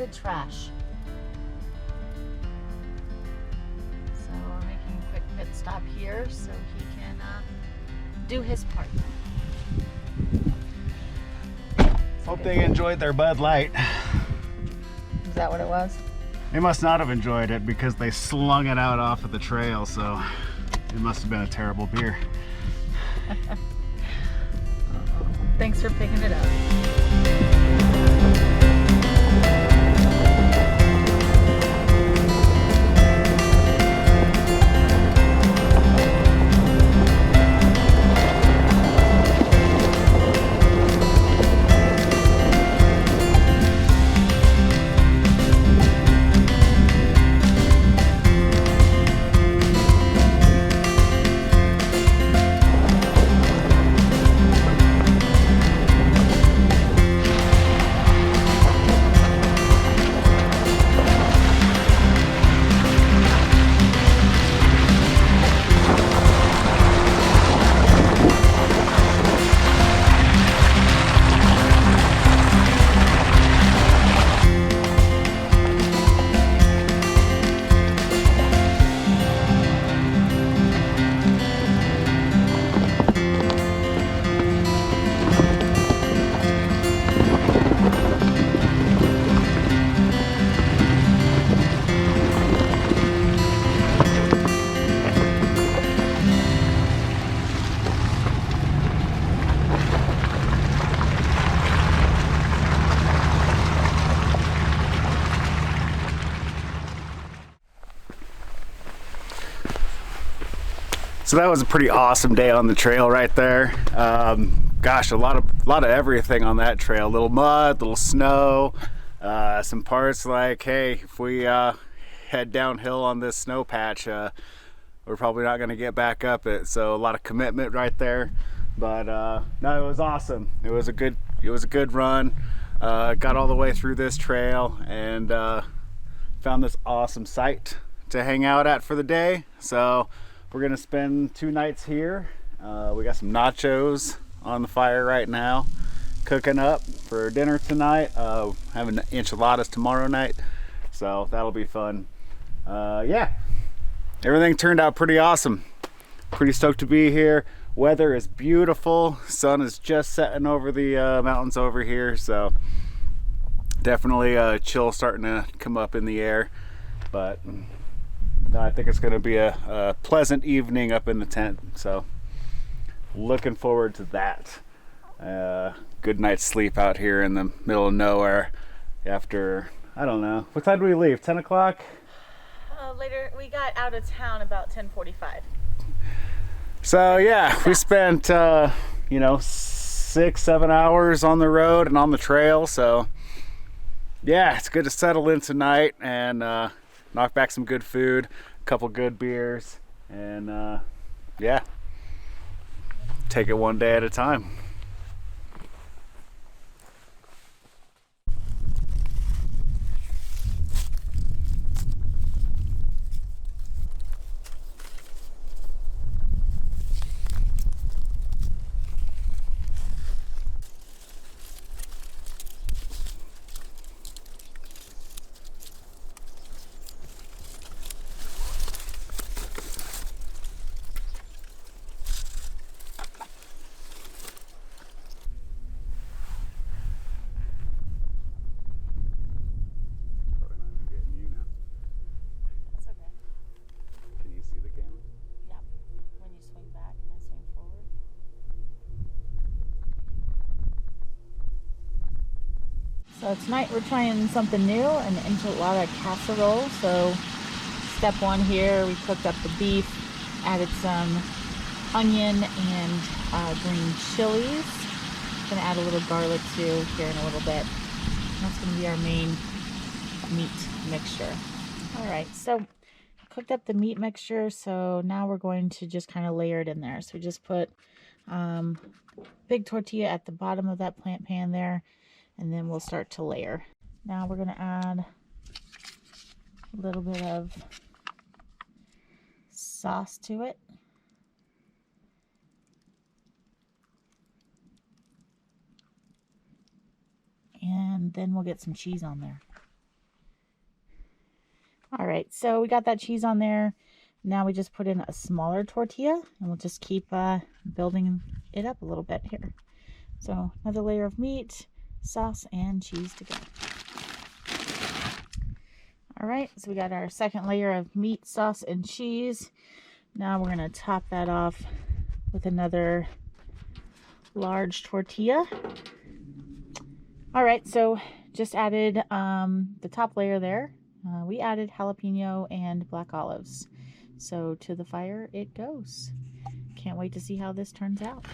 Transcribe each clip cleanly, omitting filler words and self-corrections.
good trash. So we're making a quick pit stop here so he can do his part. Hope they enjoyed their Bud Light. Is that what it was? They must not have enjoyed it because they slung it out off of the trail, so it must have been a terrible beer. Thanks for picking it up. So that was a pretty awesome day on the trail right there. Gosh, a lot of everything on that trail. A little mud, little snow, some parts like, hey, if we head downhill on this snow patch, we're probably not going to get back up it. So a lot of commitment right there. But no, it was awesome. It was a good run. Got all the way through this trail and found this awesome site to hang out at for the day. So we're gonna spend 2 nights here. We got some nachos on the fire right now, cooking up for dinner tonight. Having enchiladas tomorrow night, so that'll be fun. Yeah, everything turned out pretty awesome. Pretty stoked to be here. Weather is beautiful. Sun is just setting over the mountains over here, so definitely chill starting to come up in the air. But no, I think it's going to be a pleasant evening up in the tent, so looking forward to that. Good night's sleep out here in the middle of nowhere after, I don't know, what time did we leave? 10 o'clock? Later, we got out of town about 10:45. So yeah, we spent 6-7 hours on the road and on the trail, so yeah, it's good to settle in tonight and knock back some good food, a couple good beers, and yeah, take it one day at a time. So tonight we're trying something new, an enchilada casserole. So step one here, we cooked up the beef, added some onion and green chilies. Gonna add a little garlic too here in a little bit. That's gonna be our main meat mixture. All right, so cooked up the meat mixture, so now we're going to just kind of layer it in there. So we just put big tortilla at the bottom of that plant pan there, and then we'll start to layer. Now we're going to add a little bit of sauce to it. And then we'll get some cheese on there. All right, so we got that cheese on there. Now we just put in a smaller tortilla, and we'll just keep building it up a little bit here. So another layer of meat, sauce, and cheese to go. All right, so we got our second layer of meat, sauce, and cheese. Now we're gonna top that off with another large tortilla. All right, so just added the top layer there. We added jalapeno and black olives. So to the fire it goes. Can't wait to see how this turns out.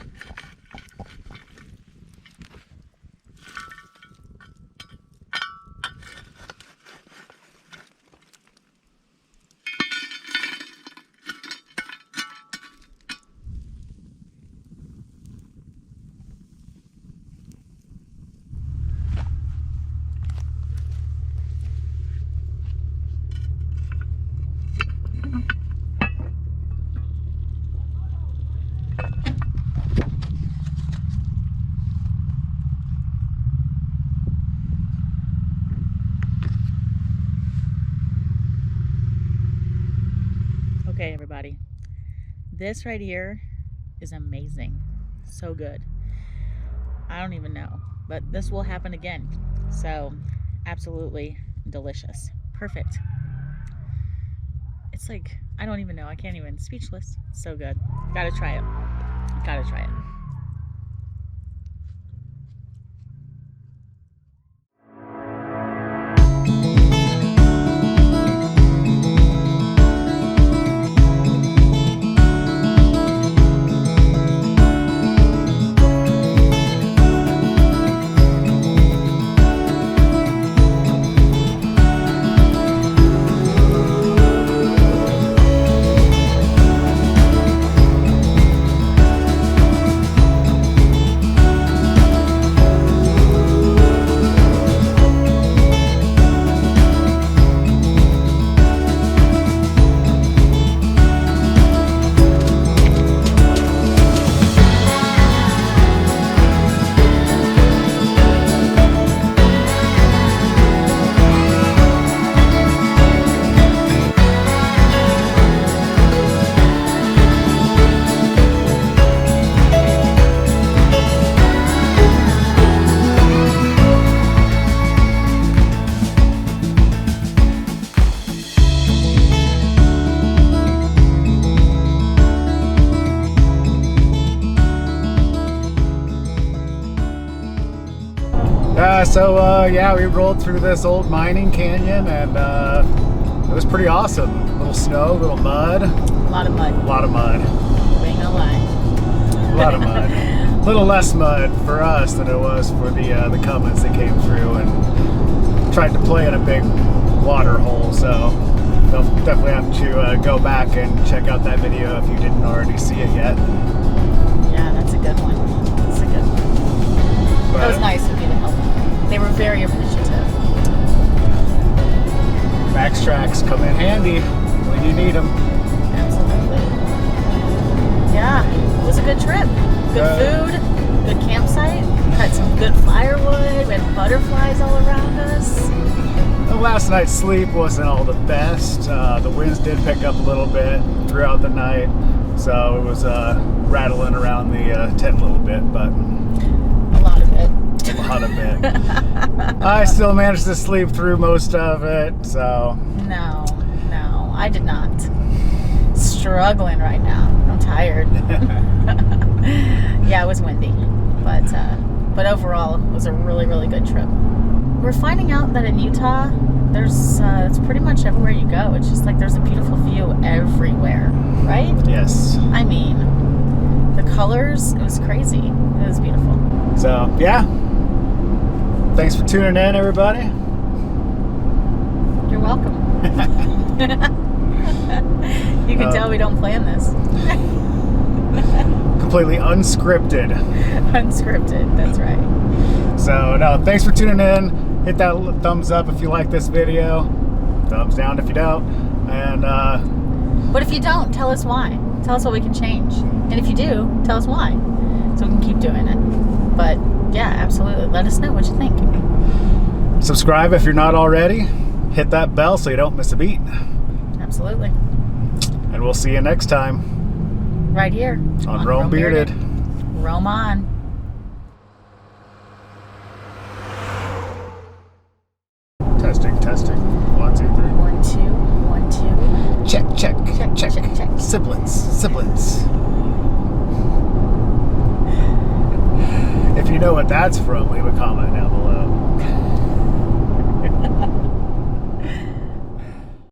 Okay, everybody, this right here is amazing. So good. I don't even know, but this will happen again. So absolutely delicious. Perfect. It's like, I don't even know. I can't even, speechless. So good. Gotta try it. Gotta try it. Yeah, we rolled through this old mining canyon, and it was pretty awesome. A little snow, a little mud. A lot of mud. A lot of mud. Ain't gonna lie. A lot of mud. A little less mud for us than it was for the Cummins that came through and tried to play in a big water hole. So they'll definitely have to go back and check out that video if you didn't already see it yet. Yeah, that's a good one. That's a good one. That was nice of you to help them. They were very appreciative. Max tracks come in handy when you need them. Absolutely. Yeah, it was a good trip. Good food, good campsite. Had some good firewood. We had butterflies all around us. The last night's sleep wasn't all the best. The winds did pick up a little bit throughout the night, so it was rattling around the tent a little bit, but a lot of it. A lot of it. I still managed to sleep through most of it, so. No, I did not. Struggling right now. I'm tired. Yeah, it was windy, but overall it was a really, really good trip. We're finding out that in Utah, there's it's pretty much everywhere you go. It's just like there's a beautiful view everywhere, right? Yes. I mean, the colors, it was crazy. It was beautiful. So, yeah. Thanks for tuning in, everybody. You're welcome. You can tell we don't plan this. Completely unscripted. Unscripted, that's right. So, no, thanks for tuning in. Hit that thumbs up if you like this video. Thumbs down if you don't. And, but if you don't, tell us why. Tell us what we can change. And if you do, tell us why. So we can keep doing it. But, yeah, absolutely. Let us know what you think. Subscribe if you're not already. hit that bell so you don't miss a beat. Absolutely. And we'll see you next time Right here on Rome Bearded. Roam on. Testing. 1, 2, 3. 1, 2, 1, 2. Check. Siblings. If you know what that's from, leave a comment down below.